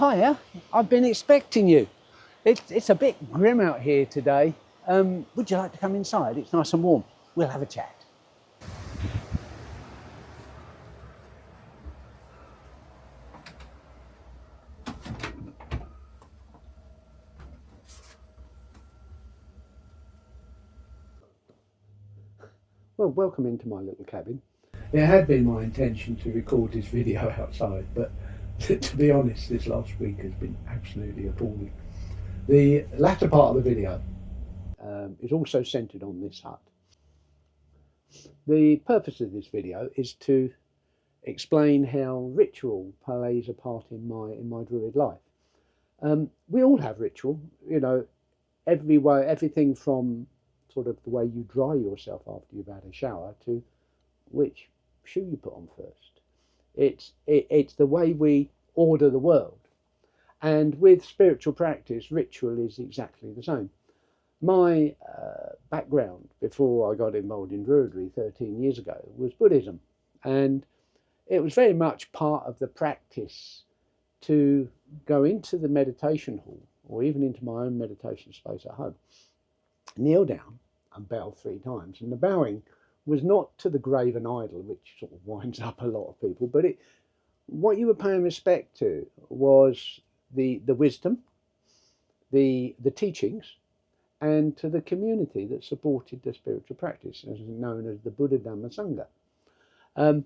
hiya. I've been expecting you. It's a bit grim out here today. Would you like to come inside? It's nice and warm. We'll have a chat. Well, welcome into my little cabin. It had been my intention to record this video outside, but to be honest, this last week has been absolutely appalling. The latter part of the video is also centred on this hut. The purpose of this video is to explain how ritual plays a part in my Druid life. We all have ritual, everything from sort of the way you dry yourself after you've had a shower to which shoe you put on first. It's the way we order the world. And with spiritual practice, ritual is exactly the same. My background before I got involved in Druidry 13 years ago was Buddhism. And it was very much part of the practice to go into the meditation hall or even into my own meditation space at home, kneel down and bow 3 times. And the bowing was not to the graven idol, which sort of winds up a lot of people, but what you were paying respect to was the wisdom, the teachings, and to the community that supported the spiritual practice, as known as the Buddha Dhamma Sangha.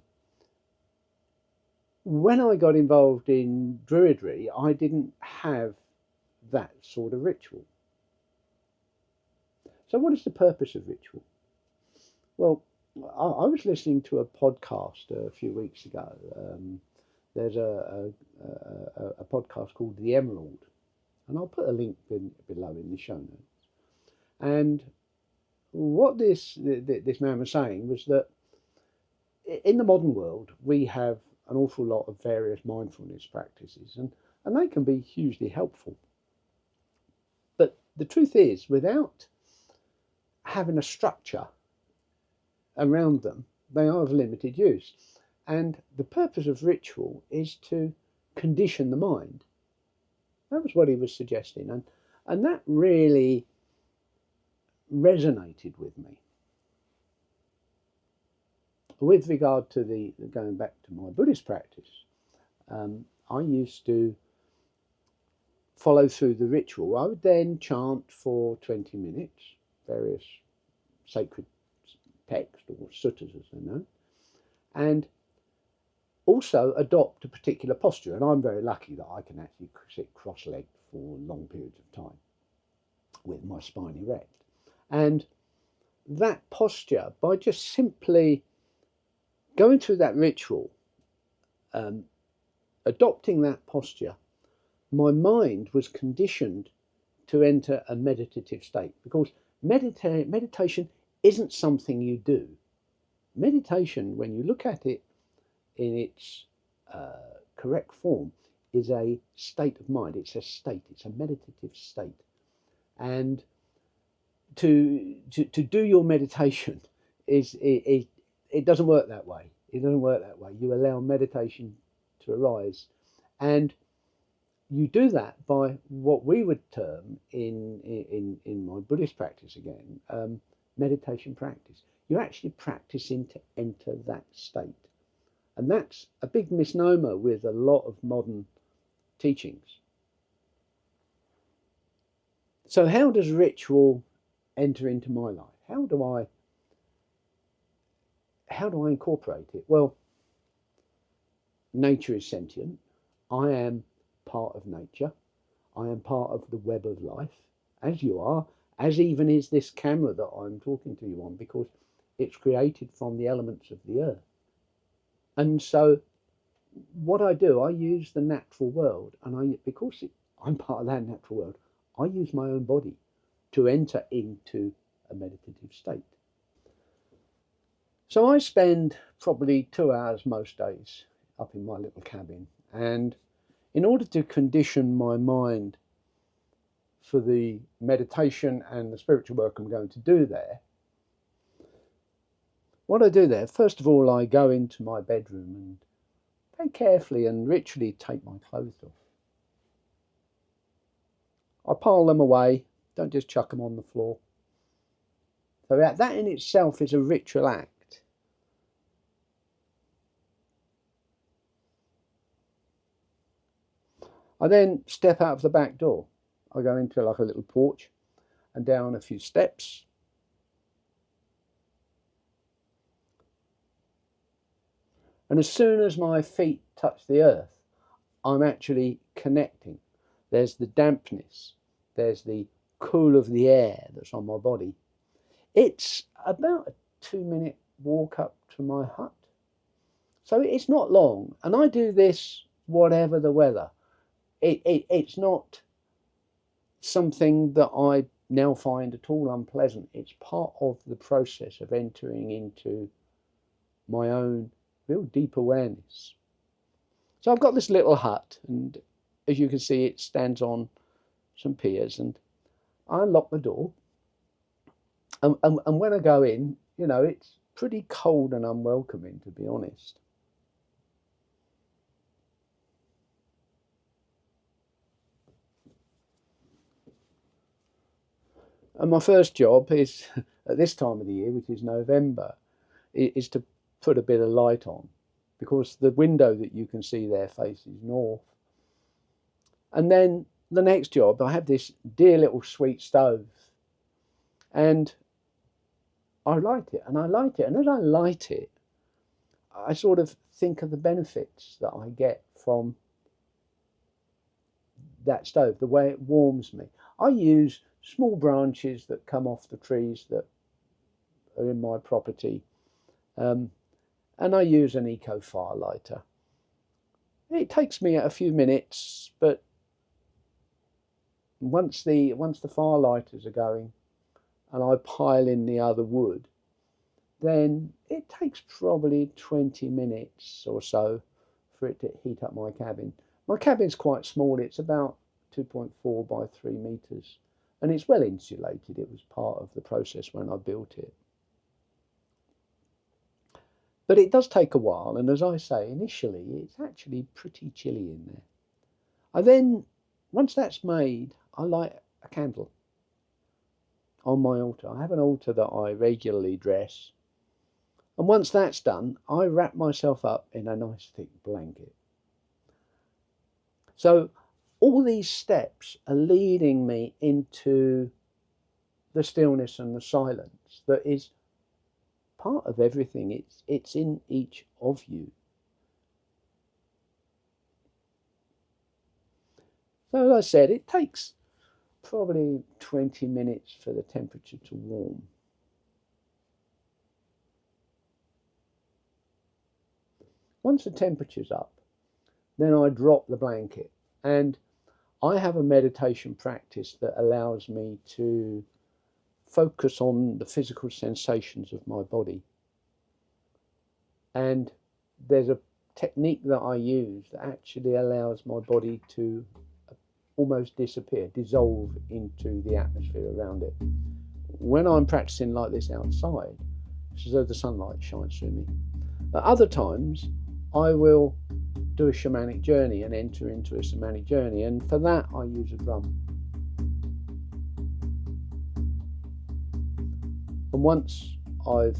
When I got involved in Druidry, I didn't have that sort of ritual. So what is the purpose of ritual? Well, I was listening to a podcast a few weeks ago. There's a podcast called The Emerald, and I'll put a link below in the show notes. And what this man was saying was that in the modern world, we have an awful lot of various mindfulness practices, and they can be hugely helpful. But the truth is, without having a structure around them, they are of limited use. And the purpose of ritual is to condition the mind. That was what he was suggesting, and that really resonated with me. With regard to going back to my Buddhist practice, I used to follow through the ritual. I would then chant for 20 minutes, various sacred texts or suttas as they're known, and also adopt a particular posture. And I'm very lucky that I can actually sit cross-legged for long periods of time with my spine erect. And that posture, by just simply going through that ritual, adopting that posture, my mind was conditioned to enter a meditative state, because meditation isn't something you do. Meditation, when you look at it in its correct form, is a state of mind. It's a state. It's a meditative state. And to do your meditation it doesn't work that way. It doesn't work that way. You allow meditation to arise, and you do that by what we would term in my Buddhist practice again, meditation practice. You're actually practicing to enter that state. And that's a big misnomer with a lot of modern teachings. So how does ritual enter into my life? How do I incorporate it? Well, nature is sentient. I am part of nature. I am part of the web of life, as you are, as even is this camera that I'm talking to you on, because it's created from the elements of the earth. And so what I do, I use the natural world, and because I'm part of that natural world, I use my own body to enter into a meditative state. So I spend probably 2 hours most days up in my little cabin, and in order to condition my mind for the meditation and the spiritual work I'm going to do there, what I do there, first of all, I go into my bedroom and very carefully and ritually take my clothes off. I pile them away, don't just chuck them on the floor. So that in itself is a ritual act. I then step out of the back door. I go into like a little porch and down a few steps. And as soon as my feet touch the earth, I'm actually connecting. There's the dampness, there's the cool of the air that's on my body. It's about a 2-minute walk up to my hut. So it's not long, and I do this whatever the weather. It's not something that I now find at all unpleasant. It's part of the process of entering into my own real deep awareness. So I've got this little hut, and as you can see, it stands on some piers, and I unlock the door. And when I go in, you know, it's pretty cold and unwelcoming, to be honest. And my first job is, at this time of the year, which is November, is to put a bit of light on, because the window that you can see there faces north. And then the next job, I have this dear little sweet stove, and I light it, and I light it, and as I light it, I sort of think of the benefits that I get from that stove, the way it warms me. I use small branches that come off the trees that are in my property, and I use an eco fire lighter. It takes me a few minutes, but once the fire lighters are going and I pile in the other wood, then it takes probably 20 minutes or so for it to heat up my cabin. My cabin's quite small, it's about 2.4 by 3 meters, and it's well insulated. It was part of the process when I built it. But it does take a while, and as I say, initially it's actually pretty chilly in there. I then, once that's made, I light a candle on my altar. I have an altar that I regularly dress, and once that's done, I wrap myself up in a nice thick blanket. So all these steps are leading me into the stillness and the silence that is part of everything. It's in each of you. So as I said, it takes probably 20 minutes for the temperature to warm. Once the temperature's up, then I drop the blanket, and I have a meditation practice that allows me to focus on the physical sensations of my body. And there's a technique that I use that actually allows my body to almost disappear, dissolve into the atmosphere around it. When I'm practicing like this outside, it's as though the sunlight shines through me. At other times, I will do a shamanic journey and enter into a shamanic journey, and for that I use a drum. And once I've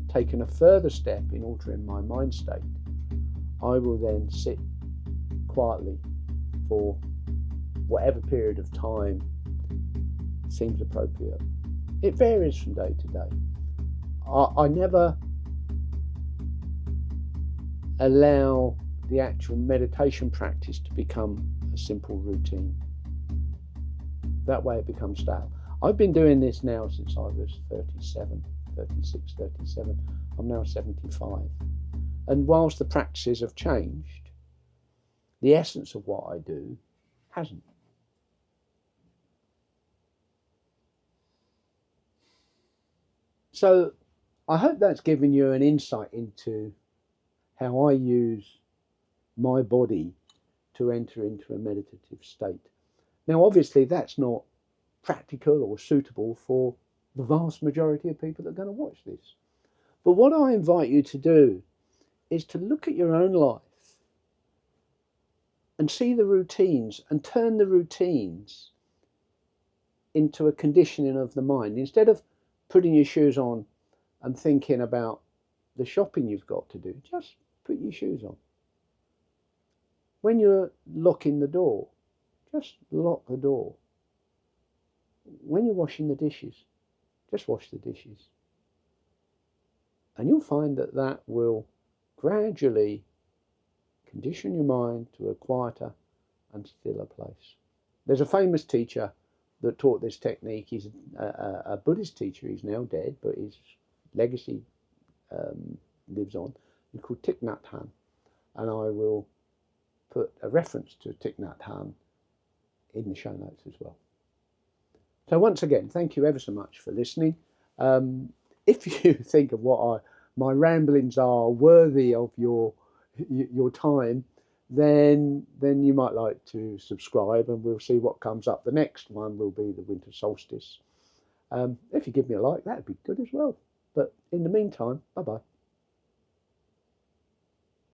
taken a further step in altering my mind state, I will then sit quietly for whatever period of time seems appropriate. It varies from day to day. I never allow the actual meditation practice to become a simple routine. That way it becomes stale. I've been doing this now since I was 37. I'm now 75. And whilst the practices have changed, the essence of what I do hasn't. So I hope that's given you an insight into how I use my body to enter into a meditative state. Now, obviously, that's not practical or suitable for the vast majority of people that are going to watch this. But what I invite you to do is to look at your own life and see the routines and turn the routines into a conditioning of the mind. Instead of putting your shoes on and thinking about the shopping you've got to do, just put your shoes on. When you're locking the door, just lock the door. When you're washing the dishes, just wash the dishes. And you'll find that that will gradually condition your mind to a quieter and stiller place. There's a famous teacher that taught this technique. He's a Buddhist teacher. He's now dead, but his legacy lives on. He's called Thich Nhat Hanh, and I will put a reference to Thich Nhat Hanh in the show notes as well. So once again, thank you ever so much for listening. If you think of what my ramblings are worthy of your time, then you might like to subscribe, and we'll see what comes up. The next one will be the winter solstice. If you give me a like, that'd be good as well. But in the meantime, bye-bye.